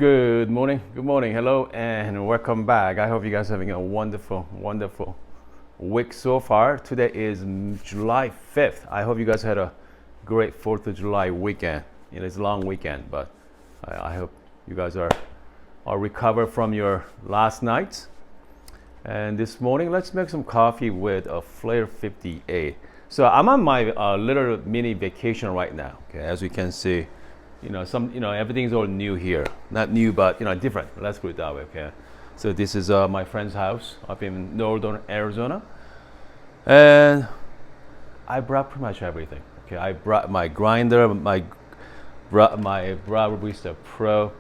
Good morning, hello, and welcome back. I hope you guys are having a wonderful, wonderful week so far. Today is July 5th. I hope you guys had a great 4th of July weekend. It's a long weekend, but I hope you guys are recovered from your last night. And this morning, let's make some coffee with a Flair58. So I'm on my little mini vacation right now. Okay, as you can see. Everything's all new here. Not new, but different. Let's put it that way, okay? So this is my friend's house up in northern Arizona, and I brought pretty much everything. Okay, I brought my grinder, brought my Barista Pro.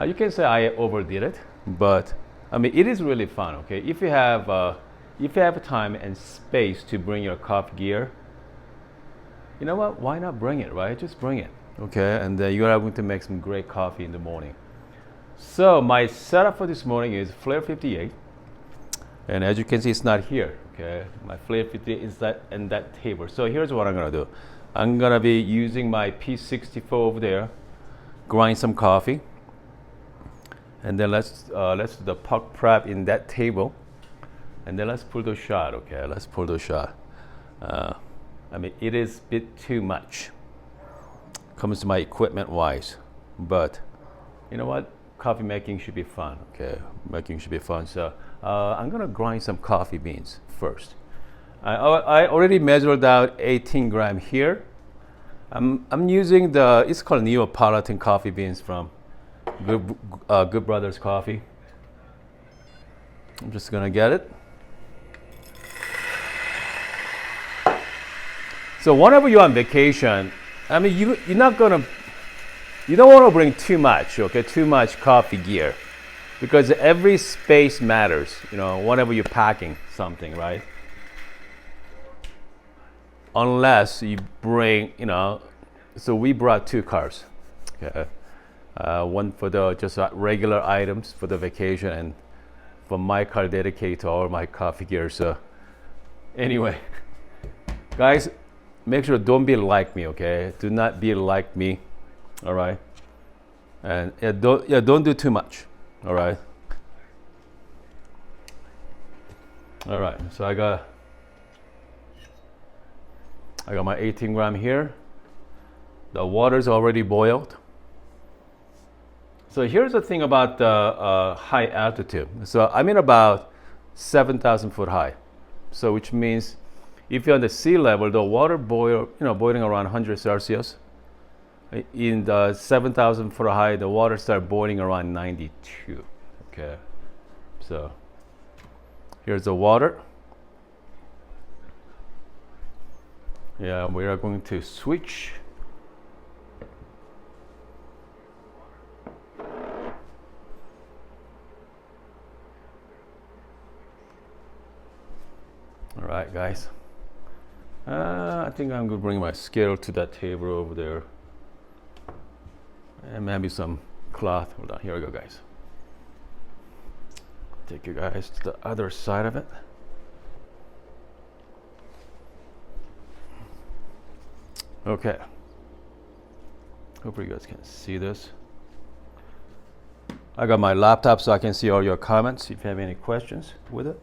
You can say I overdid it, but I mean it is really fun. Okay, if you have time and space to bring your coffee gear, you know what? Why not bring it, right? Just bring it. Okay, and you are going to make some great coffee in the morning. So my setup for this morning is Flair58, and as you can see, it's not here. Okay, my Flair58 is in that table. So here's what I'm gonna do. I'm gonna be using my P64 over there, grind some coffee, and then let's do the puck prep in that table, and then let's pull the shot. Okay, let's pull the shot. I mean, it is a bit too much. Comes to my equipment wise, but you know what, coffee making should be fun. Okay, making should be fun. So I'm gonna grind some coffee beans first. I already measured out 18 gram here. I'm using it's called Neapolitan coffee beans from Good Brothers Coffee. I'm just gonna get it. So whenever you're on vacation, I mean, you don't want to bring too much, okay? Too much coffee gear, because every space matters. Whenever you're packing something, right? Unless you bring, So we brought 2 cars, okay? One for the just regular items for the vacation, and for my car dedicated to all my coffee gear. So anyway, guys. Make sure don't be like me, okay? Do not be like me, all right? And don't do too much, all right? All right. So I got my 18 gram here. The water's already boiled. So here's the thing about the high altitude. So I'm in about 7,000 foot high. So which means if you're on the sea level, the water boiling around 100 Celsius. In the 7,000 foot high, the water starts boiling around 92. Okay, so here's the water. Yeah, we are going to switch. All right, guys. I think I'm going to bring my scale to that table over there. And maybe some cloth. Hold on, here we go, guys. Take you guys to the other side of it. Okay. Hopefully you guys can see this. I got my laptop so I can see all your comments if you have any questions with it.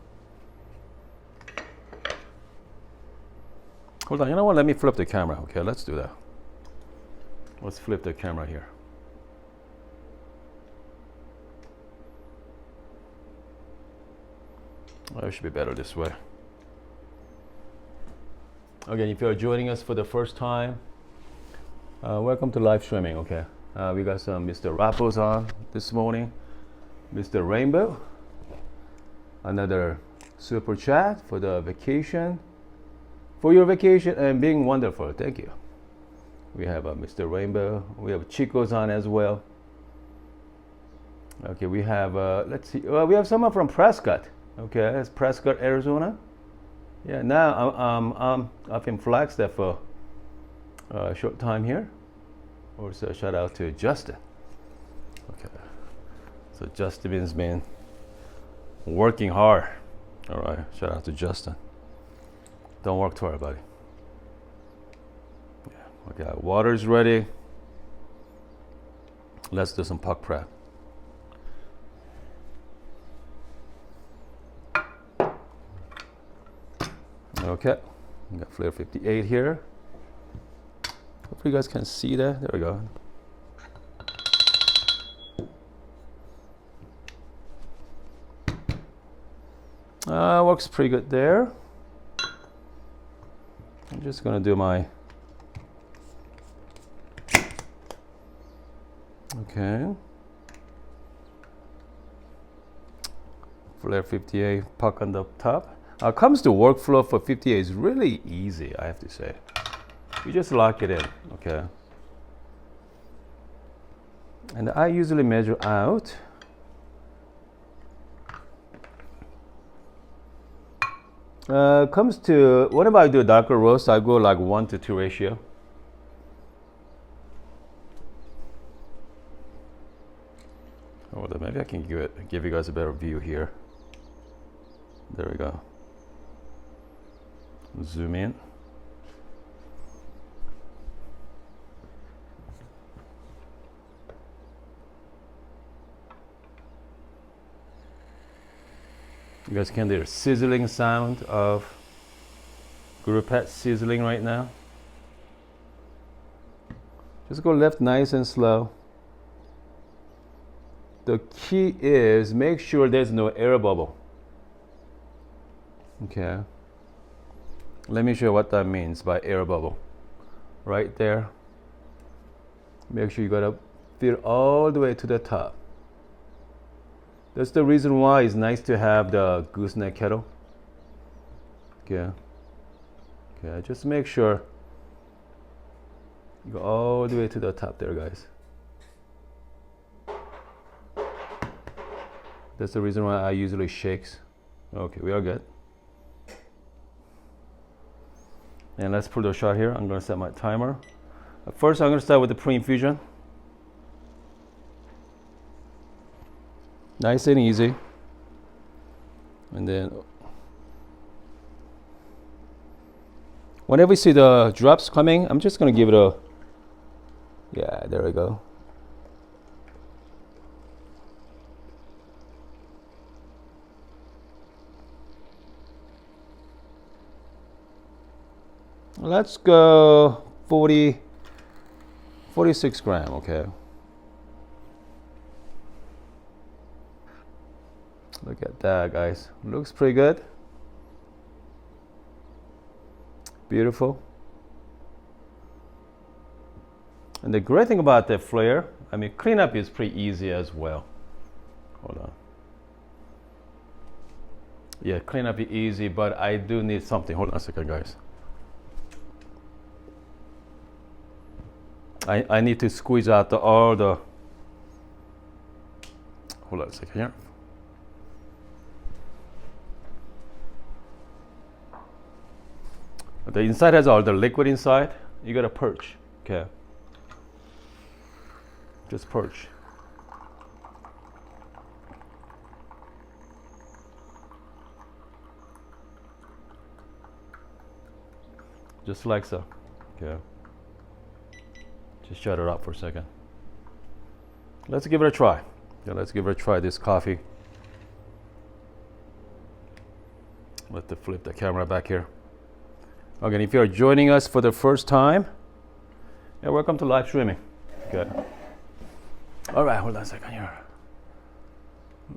Hold on, you know what? Let me flip the camera. Okay, let's do that. Let's flip the camera here. It should be better this way. Again, if you're joining us for the first time, welcome to live streaming. Okay, we got some Mr. Rappos on this morning. Mr. Rainbow, another super chat for the vacation. For your vacation and being wonderful. Thank you. We have Mr. Rainbow. We have Chico's on as well. Okay, we have, let's see. We have someone from Prescott. Okay, that's Prescott, Arizona. Yeah, now I'm up in Flagstaff for a short time here. Also, shout out to Justin. Okay, so Justin's been working hard. All right, shout out to Justin. Don't work too hard, buddy. Yeah, okay, water's ready. Let's do some puck prep. Okay, we got Flair58 here. Hopefully you guys can see that. There we go. Works pretty good there. I'm just gonna do my, okay. Flair58 puck on the top. Comes to workflow for 58 is really easy, I have to say. You just lock it in, okay. And I usually measure out. Comes to, whenever I do a darker roast, I go like 1:2 ratio. Hold on, maybe I can give you guys a better view here. There we go. Zoom in. You guys can hear the sizzling sound of group head sizzling right now. Just go left nice and slow. The key is make sure there's no air bubble. Okay. Let me show you what that means by air bubble. Right there. Make sure you gotta fill all the way to the top. That's the reason why it's nice to have the gooseneck kettle. Okay. Okay, just make sure you go all the way to the top there, guys. That's the reason why I usually shakes. Okay, we are good. And let's pull the shot here. I'm gonna set my timer. First, I'm gonna start with the PreInfusion. Nice and easy. And then whenever we see the drops coming, I'm just gonna give it a, yeah, there we go. Let's go 46 gram, okay. Look at that, guys. Looks pretty good. Beautiful. And the great thing about the Flair, I mean, cleanup is pretty easy as well. Hold on. Yeah, cleanup is easy, but I do need something. Hold on a second, guys. I need to squeeze out all the, hold on a second here. The inside has all the liquid inside. You gotta purge, okay? Just purge. Just like so, okay? Just shut it up for a second. Let's give it a try. Yeah, let's give it a try, this coffee. Let's flip the camera back here. Again, if you're joining us for the first time, yeah, welcome to live streaming. Okay. All right, hold on a second here.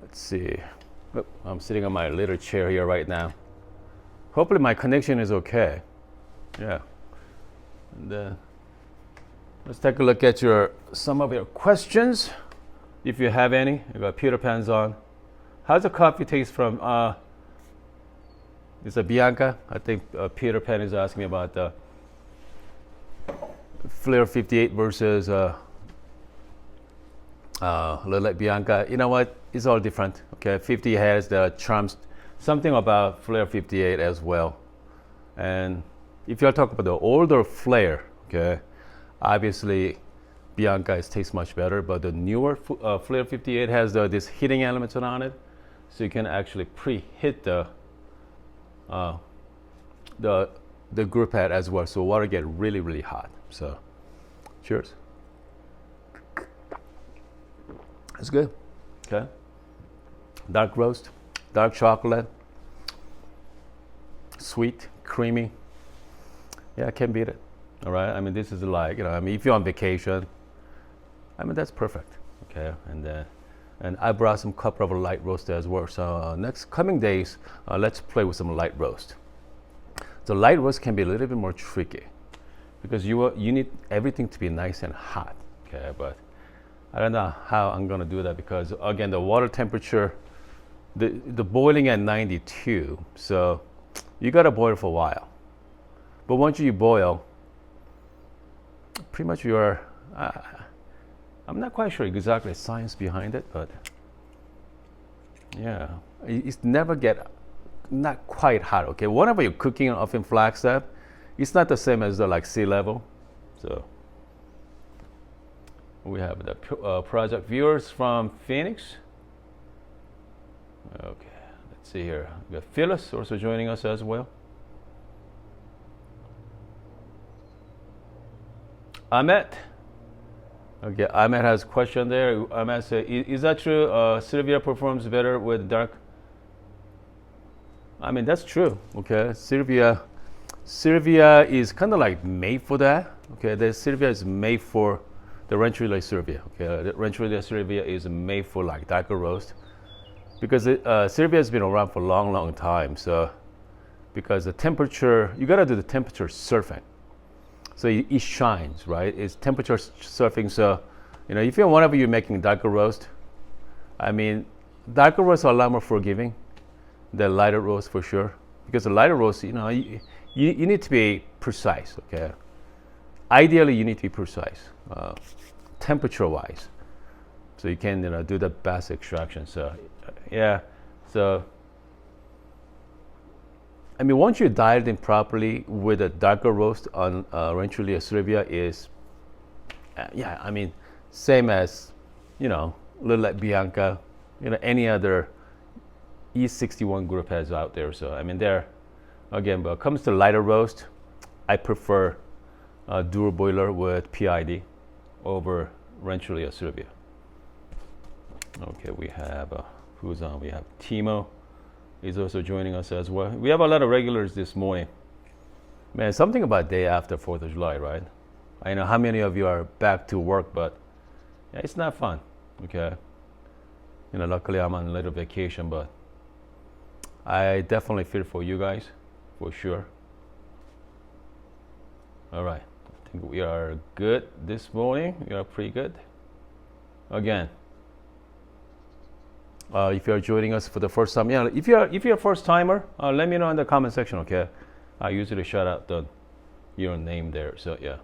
Let's see. Oh, I'm sitting on my little chair here right now. Hopefully my connection is okay. Yeah. And let's take a look at some of your questions, if you have any. You got Peter Pan's on. How's the coffee taste from? It's a Bianca. I think Peter Pan is asking me about the Flair58 versus Little like Bianca. You know what? It's all different. Okay, 50 has the charms, something about Flair58 as well. And if you're talking about the older Flair, okay, obviously Bianca tastes much better, but the newer Flair58 has this heating elements on it, so you can actually preheat the group head as well, so water get really hot. So cheers. It's good. Okay. Dark roast, dark chocolate, sweet, creamy. Yeah, I can't beat it. All right. I mean, this is like, you know, I mean, if you're on vacation, I mean, that's perfect. Okay. And I brought some cup of light roast as well. So next coming days, let's play with some light roast. The light roast can be a little bit more tricky because you need everything to be nice and hot. Okay. But I don't know how I'm gonna do that because again, the water temperature, the boiling at 92, so you gotta boil for a while. But once you boil, pretty much you are. I'm not quite sure exactly the science behind it, but yeah, it's never not quite hot. Okay, whenever you're cooking off in Flagstaff, it's not the same as the like sea level, so. We have the project viewers from Phoenix. Okay, let's see here. We got Phyllis also joining us as well. Ahmet. Okay, Ahmet has a question there. Ahmet said, is that true? Sylvia performs better with dark? I mean, that's true. Okay, Sylvia is kind of like made for that. Okay, the Sylvia is made for the Ranch Relay Sylvia. Okay, the Ranch Relay Sylvia is made for like darker roast because Sylvia has been around for a long time. So because the temperature, you gotta do the temperature surfing. So it shines, right? It's temperature surfing. So, you know, if you're making darker roast, I mean, darker roasts are a lot more forgiving than lighter roast for sure. Because the lighter roast, you know, you need to be precise. Okay. Ideally, you need to be precise. Temperature-wise, so you can do the best extraction. So, yeah. So, I mean, once you dial it in properly with a darker roast on Ranch Relay Sylvia is, yeah. I mean, same as Little like Bianca, any other E61 group has out there. So, I mean, there again, but when it comes to lighter roast, I prefer dual boiler with PID over Ranch Relay Sylvia. Okay, we have who's on? We have Timo is also joining us as well. We have a lot of regulars this morning. Man, something about day after 4th of July, right? I know how many of you are back to work, but yeah, it's not fun. Okay, luckily I'm on a little vacation, but I definitely feel for you guys, for sure. All right. I think we are good this morning. We are pretty good. Again, if you are joining us for the first time, yeah, if you're a first timer, let me know in the comment section. Okay, I usually shout out your name there. So yeah.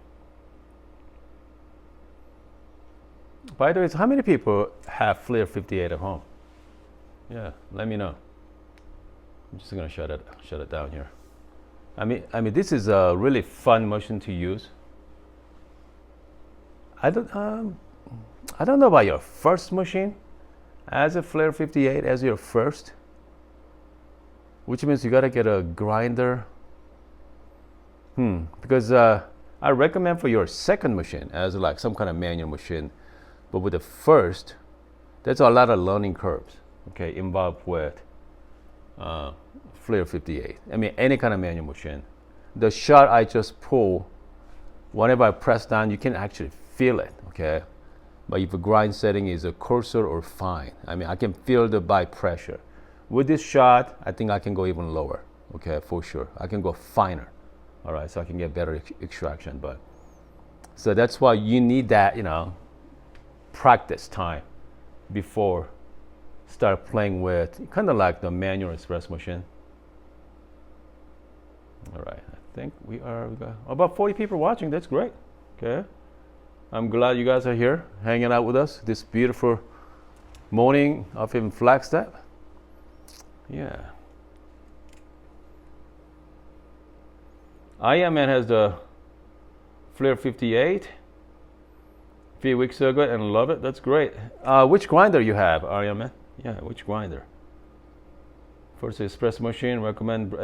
By the way, how many people have Flair58 at home? Yeah, let me know. I'm just gonna shut it down here. I mean, this is a really fun machine to use. I don't know about your first machine as a Flair58 as your first, which means you gotta get a grinder. Because I recommend for your second machine as like some kind of manual machine, but with the first, there's a lot of learning curves. Okay, involved with Flair58. I mean, any kind of manual machine. The shot I just pull, whenever I press down, you can actually feel it, okay? But if the grind setting is a coarser or fine, I mean, I can feel the by pressure. With this shot, I think I can go even lower, okay, for sure. I can go finer, all right, so I can get better extraction. But so that's why you need that, practice time before start playing with kind of like the manual espresso machine. All right, I think we got about 40 people watching. That's great. Okay, I'm glad you guys are here hanging out with us this beautiful morning up in Flagstaff. Yeah, Ironman has the Flair58 a few weeks ago and love it. That's great. Which grinder you have, Ironman? Yeah, which grinder? First espresso machine, recommend.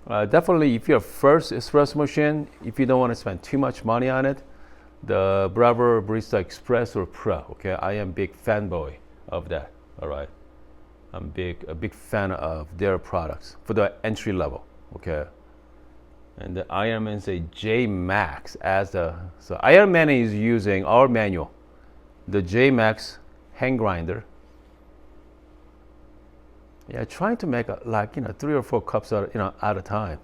Definitely, if you're first espresso machine, if you don't want to spend too much money on it, the Bravo Barista Espresso Pro. Okay, I am big fanboy of that. All right, I'm a big fan of their products for the entry level. Okay, and the Ironman say J Max as the, so Ironman is using our manual, the J Max hand grinder. Yeah, trying to make like 3 or 4 cups at a time.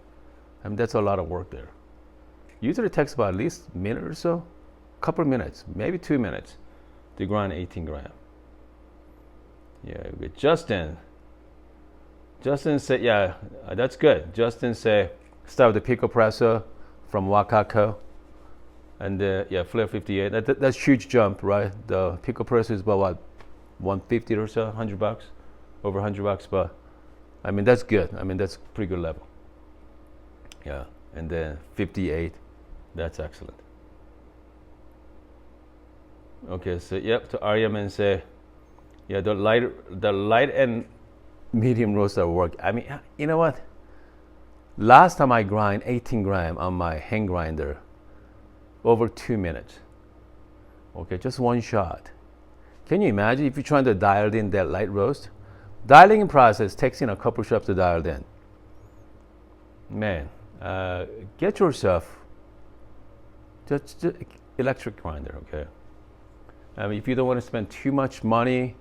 I mean, that's a lot of work there. Usually it takes about at least a minute or so, couple of minutes, maybe 2 minutes to grind 18 gram. Yeah, with Justin. Justin said, yeah, that's good. Justin said, start with the Pico Presso from Wakako. And yeah, Flair58. That's huge jump, right? The Pico Presso is about what, 150 or so, $100, over $100, but I mean, that's good. I mean, that's pretty good level. Yeah, and then 58, that's excellent. Okay, so yep, to Aryaman say, yeah, the light and medium roaster work. I mean, you know what? Last time I grind 18 gram on my hand grinder, over 2 minutes. Okay, just one shot. Can you imagine if you're trying to dial in that light roast? Dialing in process takes a couple shots to dial in. Man, get yourself just electric grinder, okay? I mean, if you don't want to spend too much money,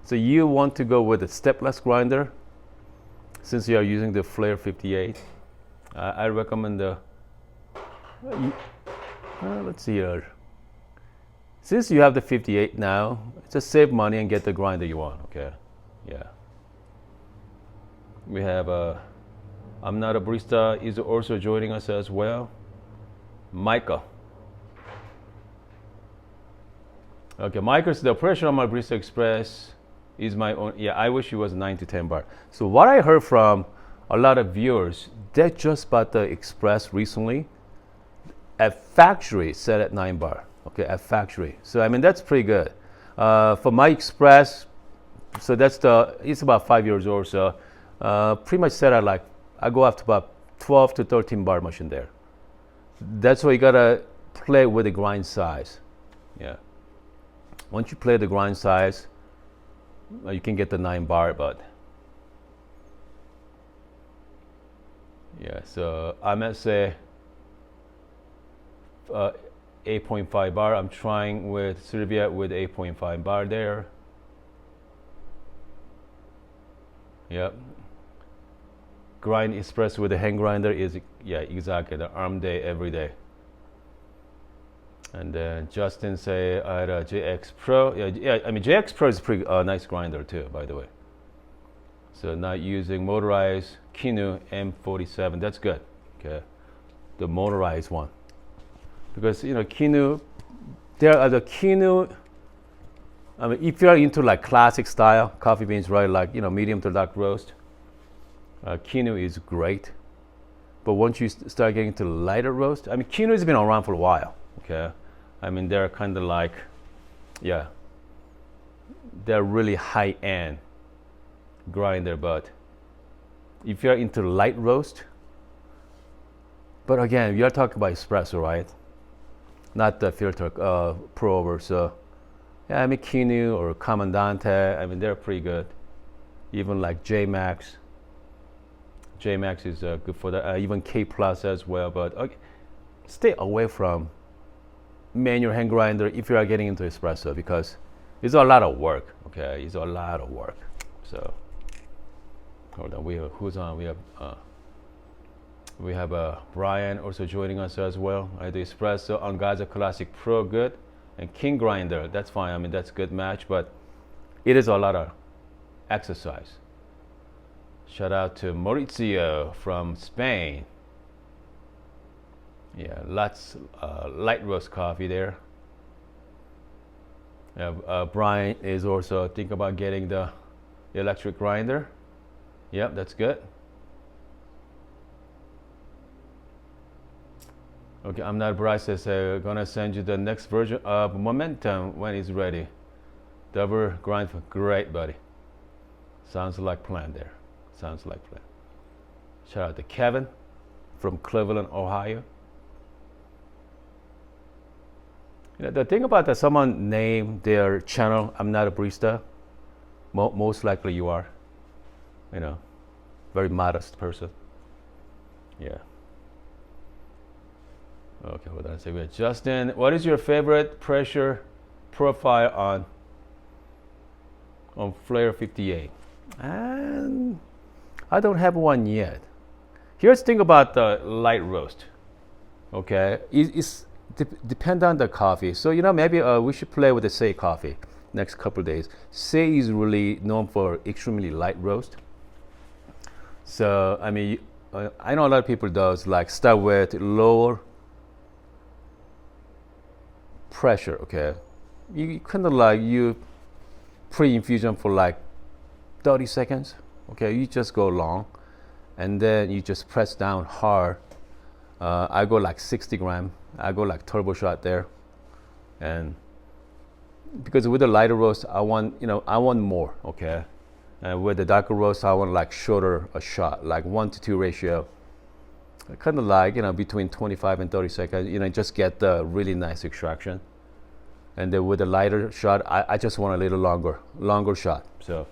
so you want to go with a stepless grinder, since you are using the Flair58, I recommend the, let's see here. Since you have the 58 now, just save money and get the grinder you want, okay? Yeah. We have I'm Not a Barista is also joining us as well. Micah. Okay, Micah said the pressure on my Barista Express is my own. Yeah, I wish it was 9 to 10 bar. So what I heard from a lot of viewers, they just bought the Express recently. At factory, set at 9 bar. Okay, at factory. So I mean, that's pretty good. For my Express, so it's about 5 years old, so pretty much set at like, I go up to about 12 to 13 bar machine there. That's why you gotta play with the grind size. Yeah. Once you play the grind size, you can get the 9 bar, but yeah, so I might say 8.5 bar. I'm trying with Sylvia with 8.5 bar there. Yep. Grind espresso with a hand grinder is, yeah, exactly the arm day every day. And then Justin say I had a JX Pro. Yeah, I mean JX Pro is a pretty nice grinder too, by the way. So not using motorized Kino M47. That's good. Okay, the motorized one, because Kino, there are the Kino. I mean, if you're into like classic style coffee beans, right? Like medium to dark roast. Kino is great, but once you start getting to lighter roast, I mean, Kino has been around for a while. Okay, I mean they're kind of like, yeah, they're really high end grinder. But if you're into light roast, but again, you're talking about espresso, right? Not the filter pour over. So yeah, I mean Kino or Comandante, I mean they're pretty good. Even like J Max. J Max is good for that. Even K Plus as well. But okay, stay away from manual hand grinder if you are getting into espresso, because it's a lot of work. Okay, it's a lot of work. So hold on, we have who's on? We have Brian also joining us as well. I do espresso on Gaza Classic Pro, good, and King grinder. That's fine. I mean that's good match, but it is a lot of exercise. Shout out to Maurizio from Spain. Yeah, lots light roast coffee there. Brian is also thinking about getting the electric grinder. Yep, that's good. Okay, I'm not Bryce says gonna send you the next version of Momentum when it's ready. Double grind for great, buddy. Sounds like plan there. Sounds like plan. Shout out to Kevin from Cleveland, Ohio. The thing about that, someone named their channel, I'm not a barista. Most likely you are. You know, very modest person. Yeah. Okay, hold on a second. Justin, what is your favorite pressure profile on Flair58? And I don't have one yet. Here's the thing about the light roast. Okay, it's depend on the coffee. So maybe we should play with the Say coffee next couple of days. Say is really known for extremely light roast. So I mean, I know a lot of people does like start with lower pressure. Okay, you kind of like you pre-infusion for like 30 seconds. Okay, you just go long, and then you just press down hard. I go like 60 gram. I go like turbo shot there, and because with the lighter roast, I want more. Okay, and with the darker roast, I want like shorter a shot, like 1-to-2 ratio. Kind of like between 25 and 30 seconds. Just get the really nice extraction. And then with the lighter shot, I just want a little longer shot. So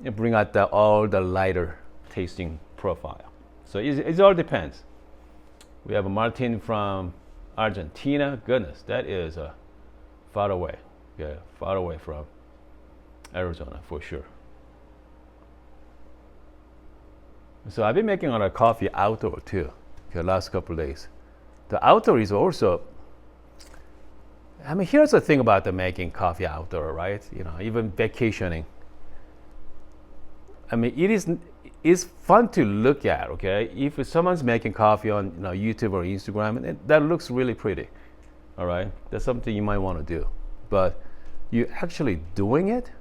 it bring out all the lighter tasting profile. So it all depends. We have a Martin from Argentina. Goodness, that is far away. Yeah, far away from Arizona for sure. So I've been making a lot of coffee outdoor too. Okay, last couple of days. The outdoor is also. I mean, here's the thing about the making coffee outdoor, right? Even vacationing. I mean, it's fun to look at. Okay, if someone's making coffee on YouTube or Instagram, that looks really pretty. All right, that's something you might want to do. But you actually doing it,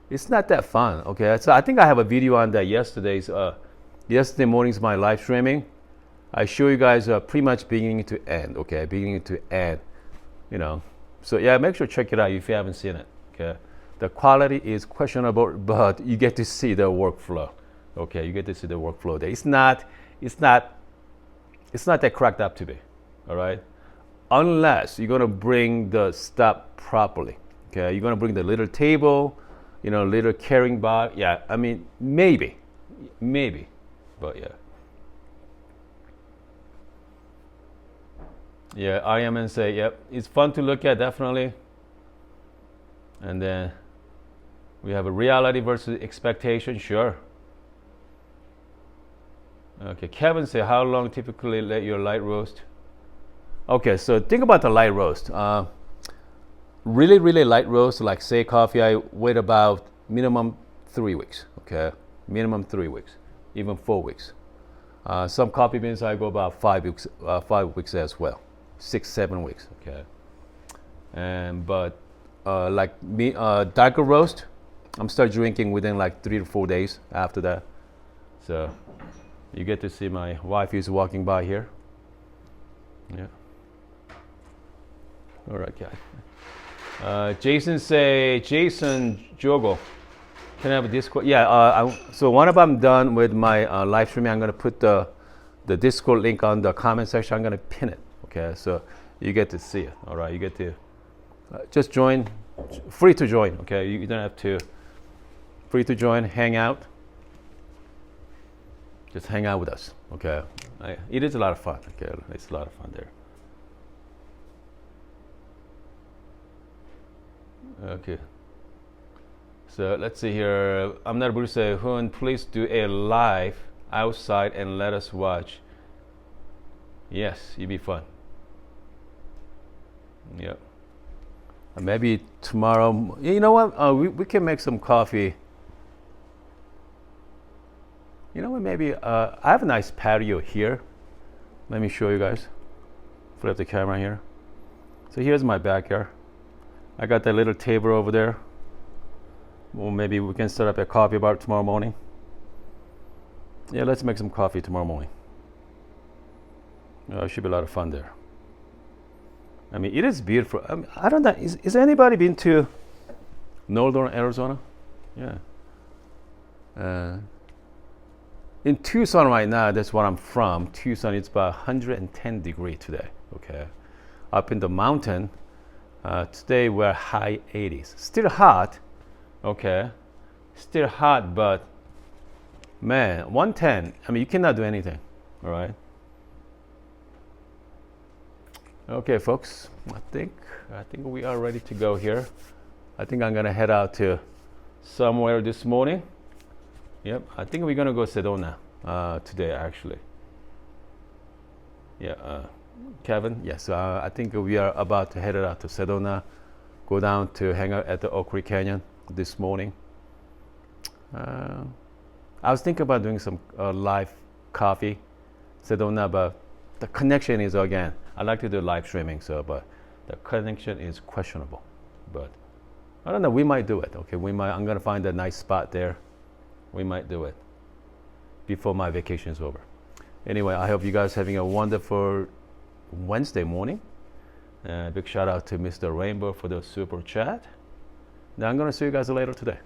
it's not that fun. Okay, so I think I have a video on that yesterday morning's my live streaming. I show you guys pretty much beginning to end. Okay, beginning to end. So yeah, make sure to check it out if you haven't seen it. Okay, the quality is questionable, but you get to see the workflow. Okay, you get to see the workflow there. It's not that cracked up to be. All right, unless you're gonna bring the stuff properly. Okay, you're gonna bring the little table, little carrying bar. Yeah, I mean maybe, but yeah. Yeah, IMN say, yep, it's fun to look at, definitely. And then we have a reality versus expectation, sure. Okay, Kevin say, how long typically let your light roast? Okay, so think about the light roast. Really, really light roast, like Say coffee, I wait about minimum 3 weeks, okay? Minimum 3 weeks, even 4 weeks. Some coffee beans, I go about 5 weeks as well. 6-7 weeks, okay. But like me, darker roast, I'm start drinking within like 3 to 4 days after that. So you get to see my wife is walking by here. Yeah. All right, guys. Jason Jogo, can I have a Discord? Yeah. So one of them done with my live streaming. I'm gonna put the Discord link on the comment section. I'm gonna pin it. Okay, so you get to see it. All right, you get to just join, free to join. Okay, you don't have to. Free to join, hang out. Just hang out with us. Okay, it is a lot of fun. Okay, it's a lot of fun there. Okay. So let's see here. I'm not able to say, Hoon, please do a live outside and let us watch. Yes, it'd be fun. Yep. Maybe tomorrow. You know what? We can make some coffee. You know what? Maybe I have a nice patio here. Let me show you guys. Flip the camera here. So here's my backyard. I got that little table over there. Well, maybe we can set up a coffee bar tomorrow morning. Yeah, let's make some coffee tomorrow morning. It should be a lot of fun there. I mean, it is beautiful. I don't know. Is anybody been to northern Arizona? Yeah. In Tucson right now, that's where I'm from. Tucson, it's about 110 degrees today. Okay. Up in the mountain, Today we're high 80s. Still hot, okay. Still hot, but man, 110. I mean, you cannot do anything, all right. Okay, folks. I think we are ready to go here. I think I'm gonna head out to somewhere this morning. Yep, I think we're gonna go Sedona today, actually. Yeah, Kevin. Yes, I think we are about to head out to Sedona, go down to hang out at the Oak Creek Canyon this morning. I was thinking about doing some live coffee, Sedona, but the connection is, again, I like to do live streaming, so but the connection is questionable. But I don't know, we might do it. Okay, we might. I'm gonna find a nice spot there. We might do it before my vacation is over. Anyway, I hope you guys having a wonderful Wednesday morning. Big shout out to Mr. Rainbow for the super chat. Now I'm gonna see you guys later today.